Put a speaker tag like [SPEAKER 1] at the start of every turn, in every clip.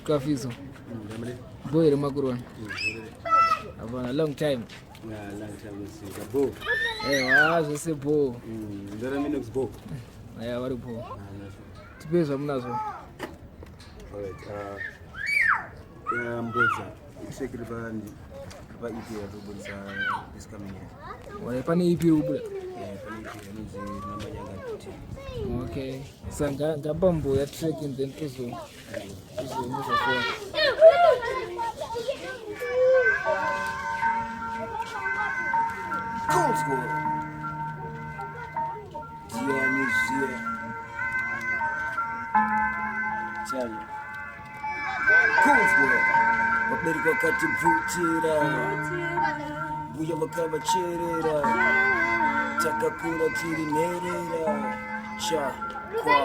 [SPEAKER 1] Scarfizzo. Boy, the Magribhi. I've a long time.
[SPEAKER 2] Yeah, long time since a bow.
[SPEAKER 1] Hey, I just say bow.
[SPEAKER 2] There are minutes bow.
[SPEAKER 1] Yeah, what a bow. To be some nazo.
[SPEAKER 2] Alright, Wedzera. Secret band. But if you have to this coming year.
[SPEAKER 1] What a funny if you. Okay. So, Gabambo, you're trekking then also.
[SPEAKER 2] Cool school. Cool school. Waberiko katibutira. Buya bakabachirira. Takakura tirinerera. Cha kwa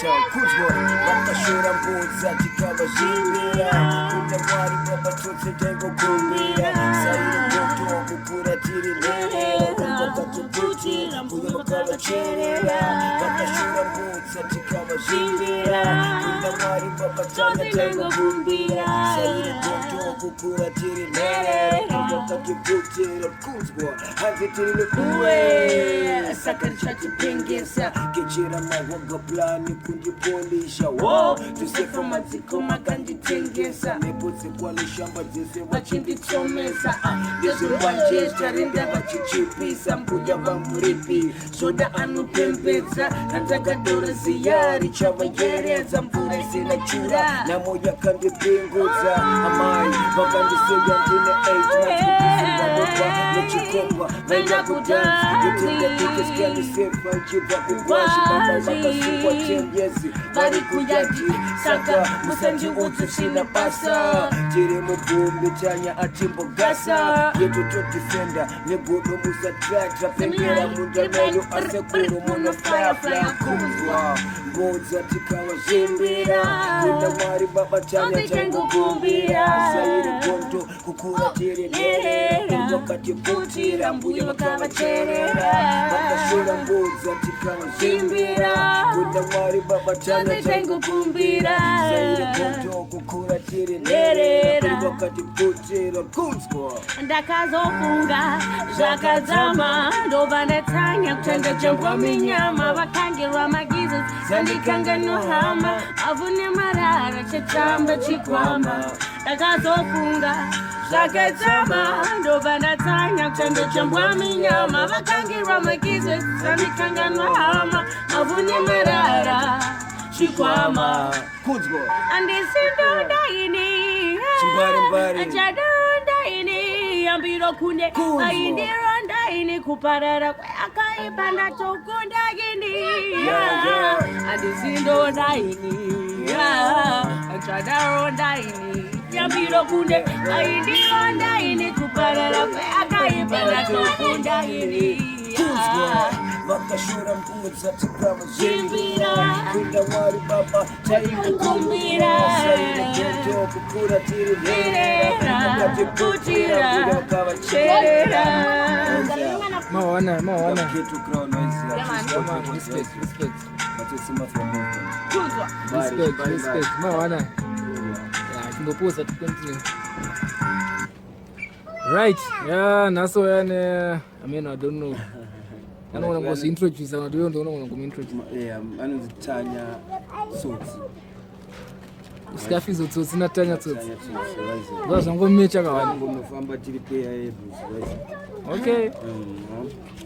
[SPEAKER 2] cha kuzwa bakashora mbuza tikabajibira. Kuda mwari baba tutse tengo kumbira. Sairi moto kukura tirinerera. Bakatibutira. Buya bakabachirira. Bakashora mbuza tikabajibira. Kuda mwari baba tutse tengo kumbira. Sairi moto kukura tirinerera. Bakatibutira kuzwa hanze tirinerera. Sakarisha tupengesa kechera mawaga plani kundipolisha wo tusefa maziko makanditengesa nepotse kwano shamba dzese vachinditsomesa ndezvembwanjesta renda vachichipisa mbuya vamuripi soda anopembedza nandzakadora ziya richavayeredza mvura isina chura namo yakandipengudza amai vakandiseya ndine 8 nechikomba vaenda kudansi Keskani sefa nchiva kukwashi Mama makasukwa chengezi Bari kuyaji Saka musanji utu sina basa Tire mubumbi chanya atimbo gasa Yetu tokifenda Negodo musa tratra Pengera munda meyo asekuru Muna fire kuzwa Ngoza tikawa zimbira Kuna mari baba chanya changu kumbira Sairi konto kukura tire nere Wakati putira mbuya wakava cherera Bakashora mbuza tikawa zimbira Kuda mwari baba chanya changu kumbira Sairi konto kukura tire nere Wakati putira kuzwa
[SPEAKER 3] Ndakazofunga Zakazama Ndobanetanya Kutanga jambwa minyama Bakangirwa magizo Sandikanga nohama Avune marara Chechamba chikwama Ndakazofunga Zakazama Ndobanetanya Kutanga jambwa minyama Bakangirwa magizo Sandikanga nohama Avune marara Chikwama
[SPEAKER 2] Kuzwa
[SPEAKER 3] Andisindo daini
[SPEAKER 2] Chimbari
[SPEAKER 3] Acharonda ini Ambiro kune Aindironda ini Kuparara kwa akaipanda chokunda gini Andisindo daini Acharonda ini Ambiro kune Aindironda ini Kuparara kwa akaipanda chokunda gini
[SPEAKER 2] Bakashora mbuza tikawa zimbira Kuda mwari baba changu kumbira Sairi joto kukura tiri nera Wakati putira Kuda wakawa cherera
[SPEAKER 1] Mawana
[SPEAKER 2] Kitu crown waisi
[SPEAKER 1] Respect
[SPEAKER 2] Matusima for moto
[SPEAKER 1] Respect Mawana Yeah, tungopoza tukontinue Right, yeah, naso yani I mean, I don't know I don't want to introduce. I don't want to introduce.
[SPEAKER 2] Yeah, Untitled Chapter.
[SPEAKER 1] Scarfizzo Tsotsi Tanyah. Because I'm going to meet you.
[SPEAKER 2] I'm going to find a TPA.
[SPEAKER 1] Okay.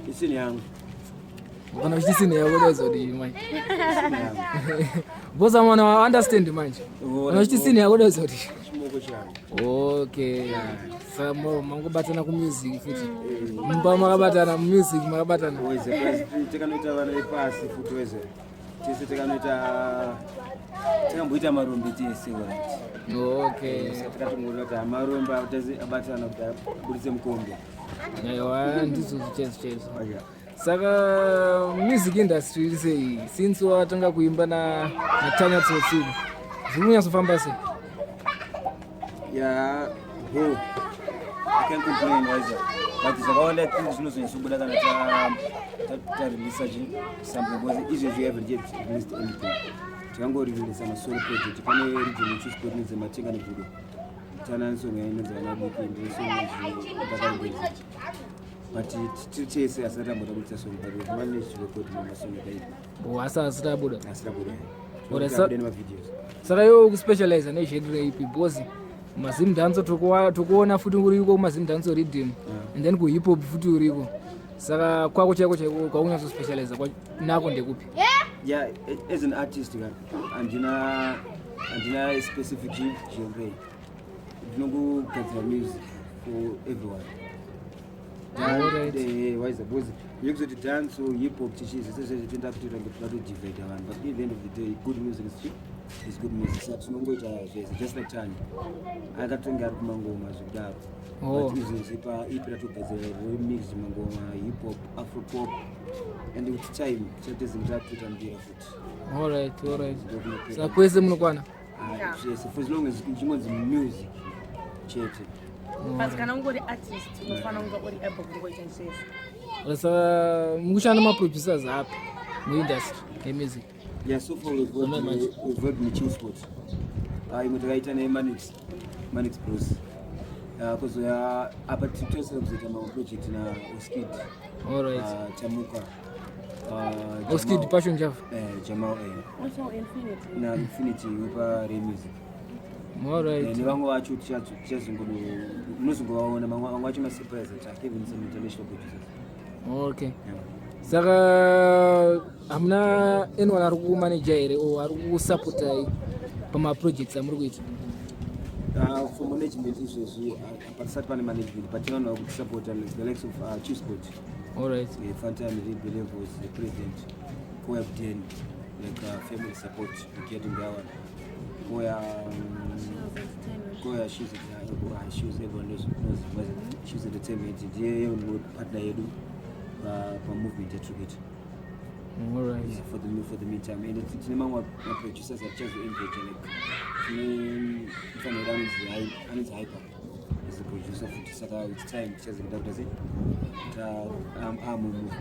[SPEAKER 2] It's in young.
[SPEAKER 1] I'm going to listen to you. What is it? Because I want to understand the mind. I'm going to listen to you. What is it? Okay. Samo mangobatana ku music futhi. Mba makabatana music makabatana.
[SPEAKER 2] Wedzera. Tekanoita vana ipasi futhi Wedzera. Tese tekanoita tekamboita marombe tese right.
[SPEAKER 1] Okay.
[SPEAKER 2] Tikatongorwa kuti marombe abatana kuti abudise mukombe.
[SPEAKER 1] Aiwa ndizo chance. Saka music industry sei since watanga kuimba na Tanyah Tsotsi. Zvimunyasofamba sei?
[SPEAKER 2] Yeah, go. I can't complain, Hwezha. But it's about that things you know, so good that release something because it's easy if you ever get released anything. tikangoreleasa masolo project pane regional choose code nedzematenga negudo tana song yainonzi vanabiki ndesondakarigwedza but tichese asati ambotambudisa song but vane chivekoti mamasong akaita
[SPEAKER 1] asati abuda
[SPEAKER 2] nemavideos
[SPEAKER 1] saka iwo kuspecialize nezhenre ipi because mazimdanso tokuona futi uriko kumazimdanso rhythm and then kuhip hop futi uriko saka kwako chaiko kwaunyazospecialize nako ndekupi
[SPEAKER 2] yeah as an artist andina specific genre ndinongogadzira music for everyone because yekuzoti dance or hip hop tichizi sezvezve toenda kutoita ngetokatodivide vanhu but at the end of the day good music is good music saka tinongoita zvese just like Tanya akatonge ari kumangoma zvikudaro but izvezvi paipi ratogadzira remix mangoma hip hop afro pop and with time chatezenge tatoita mbira futi
[SPEAKER 1] alright saka kwese munokwana
[SPEAKER 2] zvese for as long as chingonzi music chete
[SPEAKER 3] but kana ungori artist unofana kunge uri able kungoita zvese
[SPEAKER 1] saka mukushanda maproducers api muindustry yemusic
[SPEAKER 2] yeah so far we've worked in chill sport imwe takaita nemanix bros kuzoya apa titosera kuzoita mamwe project na Oskid chamuka
[SPEAKER 1] Oskid passion java
[SPEAKER 2] jamal
[SPEAKER 3] also infinity
[SPEAKER 2] na infinity wepa remusic nevamwe vacho munozongovaona vamwe vacho masurprise atakevin some international producers
[SPEAKER 1] okay saka hamuna anyone ari kumanager here or ari kusupportai pamaprojects amuri kuita
[SPEAKER 2] for management izvezvi patisati pane management but tinoona kutisupporta the likes of chief sport
[SPEAKER 1] alright
[SPEAKER 2] Fantime Levels the president Koya 10 like family support getting that one Koya shoes everyone knows shoes entertainment ndiye partner yedu pa movement yatrugit
[SPEAKER 1] alright
[SPEAKER 2] yeah, for the meantime and tine mamwe producers achazo engage like tine around is hyper as a producer futhi saka it's time chazingida kuti I'm movement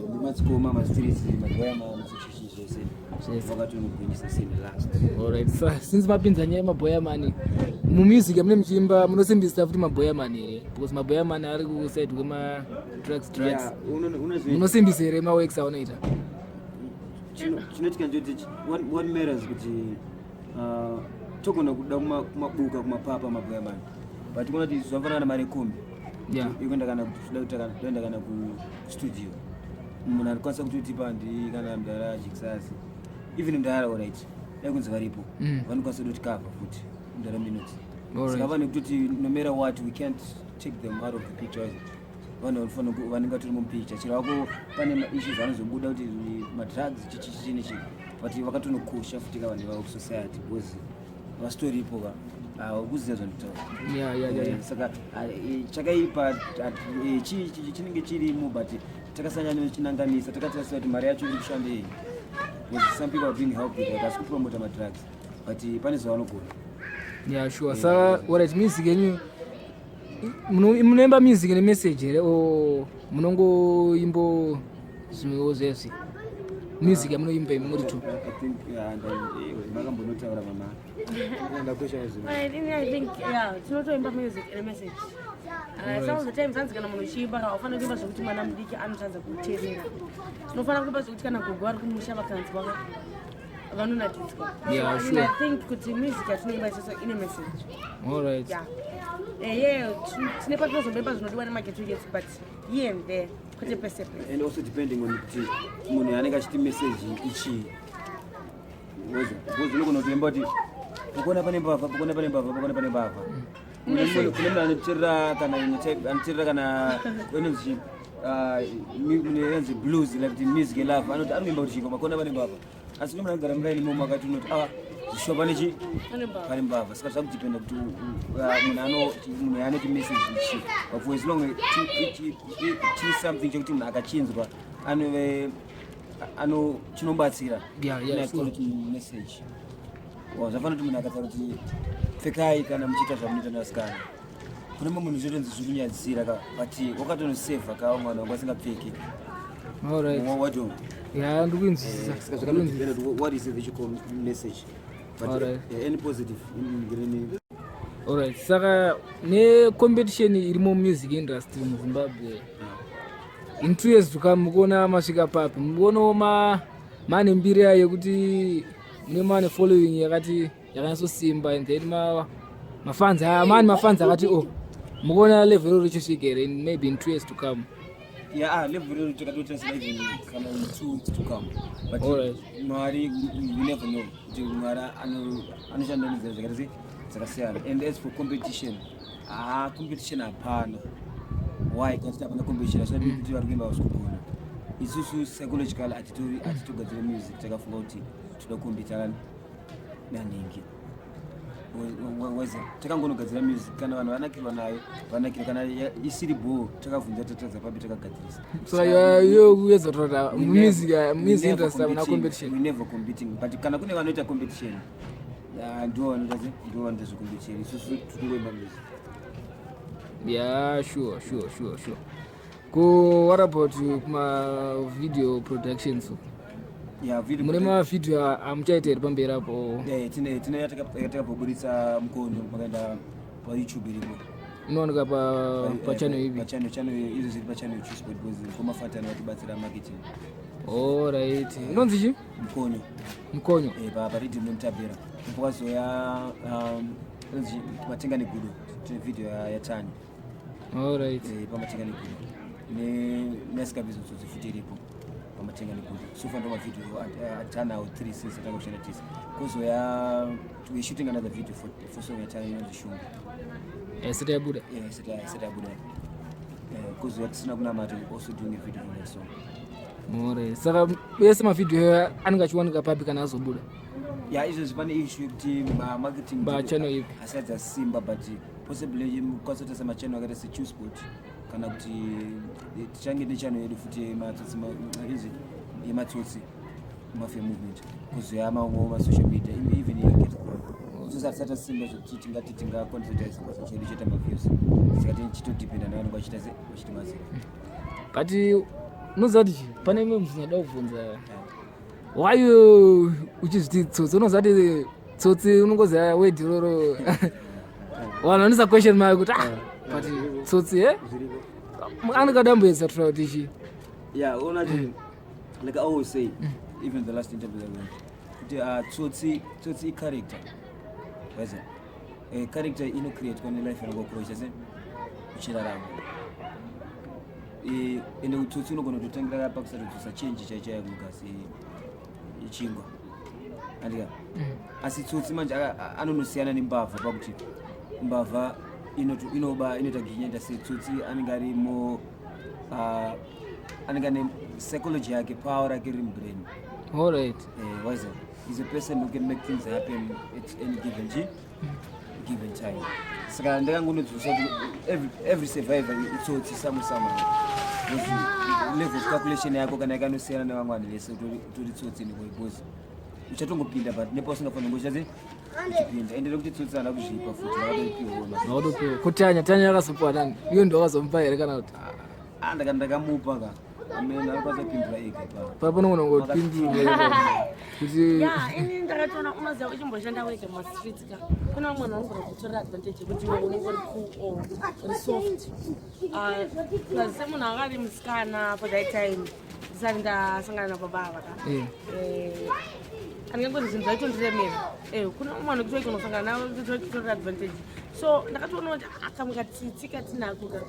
[SPEAKER 2] ndimatsikoma mastreets magoya machichi zvese vakati unogwinyisa scene last
[SPEAKER 1] alright so since mapinza nyaya maboya mani mumusic mune muchimba munosimbisa futi maboya mani here because maboya mani ari kuside kwema tracks munosimbisa here maworks aunoita
[SPEAKER 2] chinoitika njoti what matters kuti togona kuda kumabuka kumapapa maboya mani but tikona kuti zvamfanana marekombi ikuenda kana kutoenda kana kustudio munhu arikwanisa kutotipa ndi kana mudara jikisasi even mudara alright dai kunzi varipo vanokwanisa kutoti cover futi mudara minutes saka vane kutoti no matter what we can't take them out of the picture vanhu vanofana vanenge vatori mupicture chero vako pane issues vanozobuda kuti madrugs chichichinechi but vakatonokusha futi kavanhu vavo kusociety because vastoripo ka kuziva zvanditaura saka chakaipa chinenge chirimo but takasanyanya chinanganisa takatarisa kuti mari yacho iri kushandei because some people are being helped with asi kupromota madrugs but pane zvavanogona
[SPEAKER 1] sure saka alright music yenyu munoimba music nemessage here or munongoimbo zvimwewo zvezvi music yamunoimba imi muri tu
[SPEAKER 2] vakambonotaura mama
[SPEAKER 3] I think tinotoimba music ine message some of the times hanzi kana munhu uchiimba haufana kuimba zvokuti mwana mudiki anotadza kuteerera tinofana kuimba zvokuti kana gogo vari kumusha vakanzi vanonatidzwa I think kuti music yatinoimba isoso ine message
[SPEAKER 1] alright
[SPEAKER 3] tine patinozombepa zvinodiwa nemageto yetu but here and there kwete pese
[SPEAKER 2] and also depending on kuti munhu anenge achiti message ichi because unogona kutoimba kuti ukona pane mbavha ukona pane mbavha ukona pane mbavha kune munhu anotirira kana inonzi inonzi blues like music love anoimba kuti chingoma ukona pane mbavha asi kune munhu anogara muraini momo akati unoti zvishopa nechi pane mbavha saka zvakudipenda kuti munhu anoti message ichi but for as long as chiri something chekuti munhu akachinzwa chinombatsira message zvafanira kuti munhu akataura kuti pfekai kana muchiita zvamunoita nevasikana kune mumwe munhu zvotonzi zvikunyadzisira but wakatonosevha kaungana wanga asingapfeki
[SPEAKER 1] alright
[SPEAKER 2] wato
[SPEAKER 1] Yeah, ndikuinzwisisa.
[SPEAKER 2] What is the Sheckom message? But
[SPEAKER 1] Alright.
[SPEAKER 2] any positive in
[SPEAKER 1] Alright, saka ne competition irimo music industry mu Zimbabwe. In 2 years to come mukuona masvika papi. Mukuona mane mbiri yekuti mune mane following yakati yakanyasosimba and then mafans akati mukuona level richisvika here in maybe in 2 years to come.
[SPEAKER 2] Yeah, level to even come in 2 weeks to come. But
[SPEAKER 1] Alright.
[SPEAKER 2] Mari, we never know. And as for competition, competition hapana. Why? Because hapana competition. So people are remember uskubona. It's also psychological attitude to music. Takafunga kuti tudakombitana naningi. Wedzera takangonogadzira music kana vanhu vanakirwa nayo vanakirwa kana isiri bo takavhunza tatadza papi takagadzirisa.
[SPEAKER 1] So you Wedzera music industry na competition.
[SPEAKER 2] We never competing, but kana kune vanoita competition ndiwo vanoita competition. Isusu tikungoimba music.
[SPEAKER 1] Yeah, sure. What about kuma video productions?
[SPEAKER 2] Yeah, video.
[SPEAKER 1] Mune video amuchaita here pamberi apo.
[SPEAKER 2] Tine takabuditsa mukondo makaenda pa YouTube iripo.
[SPEAKER 1] Inooneka pa channel ipi?
[SPEAKER 2] Pa channel izo ziri pa channel YouTube because komafatana vatibatsira marketing.
[SPEAKER 1] All right. Inonzi chi? Mukonyo.
[SPEAKER 2] Pa radio Muntabera. Mpokazoya matenga negudo. Tine video ya Tanya.
[SPEAKER 1] All right.
[SPEAKER 2] Pa matenga negudo. Ne Scarfizzo Tsotsi futi iripo. Pamatenga negudo. So far ndo video atana 3 since atakushana tisa. Kozoya we shooting another video for song ya Tanya on the show.
[SPEAKER 1] Sita ya Buda.
[SPEAKER 2] Yeah, sita ya Buda. Kozoya tsina kuna matu also doing a video on that song.
[SPEAKER 1] More. Saka yese ma video angachiwanika papi kana azobuda.
[SPEAKER 2] Yeah, izo zipane issue kuti marketing
[SPEAKER 1] ba channel ipi.
[SPEAKER 2] Asata simba but possibly mukasota sama channel akati se choose sport kana kuti tichange ne channel yedu futi matsotsi izi yematsotsi mafia movement kuzoya ma social media even Ghetto. Sasa simba kuti tinga concentrate kwa chedu cheta maviews sikati chito depend na vanhu vachita mazi.
[SPEAKER 1] But nozati pane imwe muzvinada kubvunza. Why you uchizviti tsotsi unozati tsotsi unongoziva word iroro. Vanhu vanisa question mark kuti but tsotsi anokadamboedza kutaura kuti ichi.
[SPEAKER 2] Yeah, like I always say, even the last interview I went, Tsotsi character. Hwezha. A character create when life and go cross, uchirarama. Ende Tsotsi unogona kutotangira pakusati kusa change chaichaya kugasi ichingwa. Andika. Asi Tsotsi manje anonosiyana nembavha pakuti mbavha inoita ginyenda se Tsotsi anengari mo anengane psychology yake power yake in brain.
[SPEAKER 1] All right.
[SPEAKER 2] Hwezha. He's a person who can make things happen at any given time. Saka ndakangonodzosha every survivor Tsotsi some level calculation yako kana yakanosiyana nevamwe vanhu vese tori Tsotsi because uchatongopinda but nepo usingafana ngochaze uchipinda ende kuti Tsotsi ana kuzvipa futi
[SPEAKER 1] Nakutopiwa kutanya yakazopiwa nani iyo ndo akazomupa here kana kuti
[SPEAKER 2] ndakamupa ka amene akazopindura ega
[SPEAKER 1] papa nongopindura kuti
[SPEAKER 3] ini ndakatoona umaziva uchimboshanda wega mumastreets ka kuna vamwe vanhu vanogona kutorera advantage yekuti iwe unenge uri cool or soft plus semunhu anga ari musikana for that time ndisati ndasangana nababa ka andingangoti zvinhu zvaitondiremera kuna umwe vanhu kuti unosangana navo kutorera advantage so ndakatoona kuti akamukatsitsi katinako ka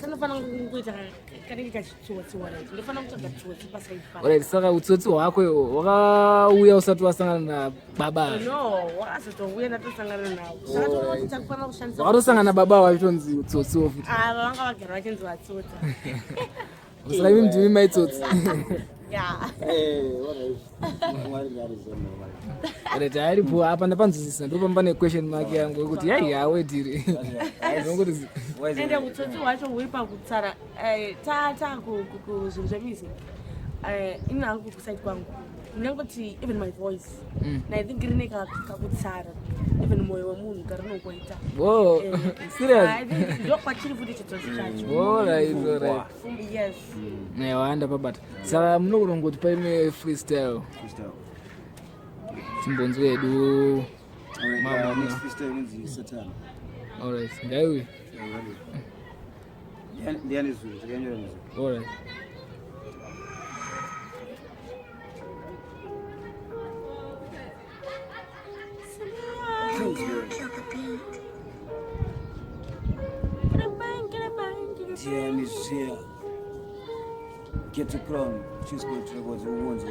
[SPEAKER 3] kanofanira kungoita kanenge kachitsotsiwa right ndofanira kutsvaga tsotsi pasaipa.
[SPEAKER 1] Alright, saka utsotsi hwako wakauya usati wasangana nababa?
[SPEAKER 3] No, wakazotouya ndatosangana nawo. Saka toona kuti takufanira kushandisa.
[SPEAKER 1] Wakatosangana nababa waitonzi utsotsiwo futi?
[SPEAKER 3] Vanga vagara vachinzi vatsotsa.
[SPEAKER 1] Saka imi ndimi maitsotsi.
[SPEAKER 3] Yeah.
[SPEAKER 1] Alright, aripo apa ndapanzwisisa ndopambane question mark yangu yekuti yai awediri.
[SPEAKER 3] Ende utsotsi hwacho huri pakutsara tata kuzvinhu zvemizi ino hangu kusite kwangu ndingangoti even my voice I think rine kakutsara even moyo wemunhu karinokuita.
[SPEAKER 1] Oh, serious?
[SPEAKER 3] I think ndokwachiri futi chitsotsi chacho.
[SPEAKER 1] Alright.
[SPEAKER 3] Yes.
[SPEAKER 1] Wanda pabata. Saka munokurongoti paime freestyle. Timbonzi wedu.
[SPEAKER 2] Mama freestyle inzi Satan.
[SPEAKER 1] Alright. Ngaiwe.
[SPEAKER 2] Ndiani zulu, takanyora muziki.
[SPEAKER 1] Alright.
[SPEAKER 2] Ndiani zia. Ghetto crown, choose go to records uwonzo.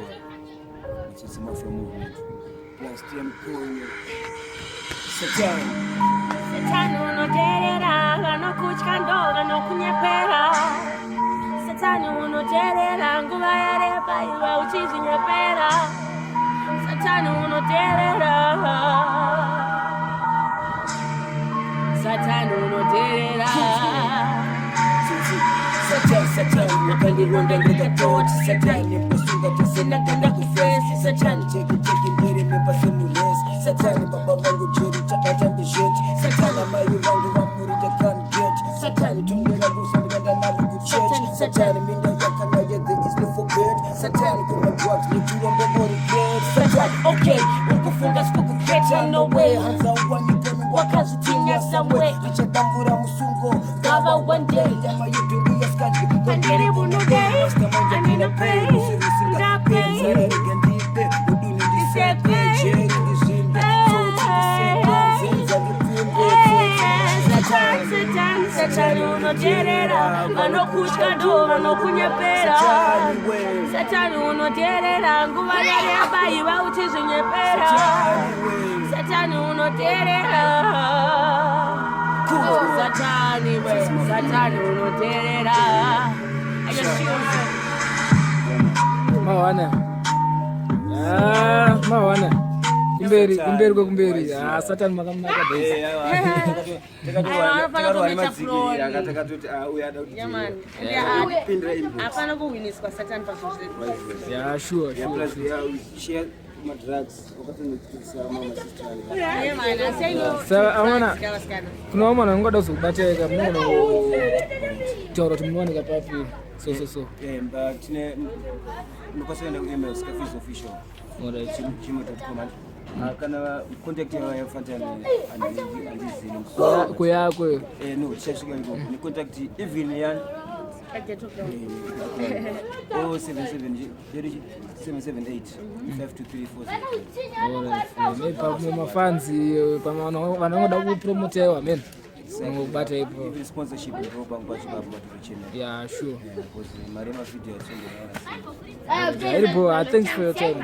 [SPEAKER 2] It's a mafia movement. Plus TM Koyo. Satan.
[SPEAKER 3] Satan unoterera, vanokutya ndo vanokunyepera. Satan unoterera, nguva yareba iwe uchizvinyepera. Satan unoterera. Satan unoterera.
[SPEAKER 2] Satan, wakandironda ndikatoti. Satan, niposunga tosena kanda kufesi. Satan, cheki mbiri mipasemulesi. Satan, baba vangu jeri chakatambisheti. Satan, amai vangu vamurite can't get. Satan, tungera kusandikanda nali kuchechi. Satan, minda yakanga yethe is no forget. Satan, kuna drugs nikurombe mori get. Satan, okay, ukufunga sikukuketa no way. Hanza uwanikoni wakazitinya somewhere. Ichadambura musungo, gava one day. Yama yudungu ya skadi.
[SPEAKER 3] I get it one day, I need a pain, that pain. Satan unoterera, vanokutya ndo vanokunyepera. Satan unoterera, nguva yareba iwe uchizvinyepera. Satan unoterera. Satan unoterera.
[SPEAKER 1] Mawana. Kumberi. Satan makamnaka base.
[SPEAKER 3] Hapana kuwiniswa Satan pasose.
[SPEAKER 1] Yeah, sure.
[SPEAKER 2] Share my drugs.
[SPEAKER 1] Sasa amana kuna mwana ngoda uzobateka muno toro tumuone papi so
[SPEAKER 2] but tine mukosenda ku email Scarfizzo official Chihota.com kana contact ya Fantani and
[SPEAKER 1] kuyakwe
[SPEAKER 2] no chashika iko ni contact even yan
[SPEAKER 3] Ghetto.
[SPEAKER 2] 077 778 52340.
[SPEAKER 1] maybe mafanzi vanoda kupromotewa men ngobata ipo
[SPEAKER 2] even sponsorship roba ngwachi baba tuchene.
[SPEAKER 1] Yeah, sure.
[SPEAKER 2] Because marema video yatsonga.
[SPEAKER 1] Thanks for your time.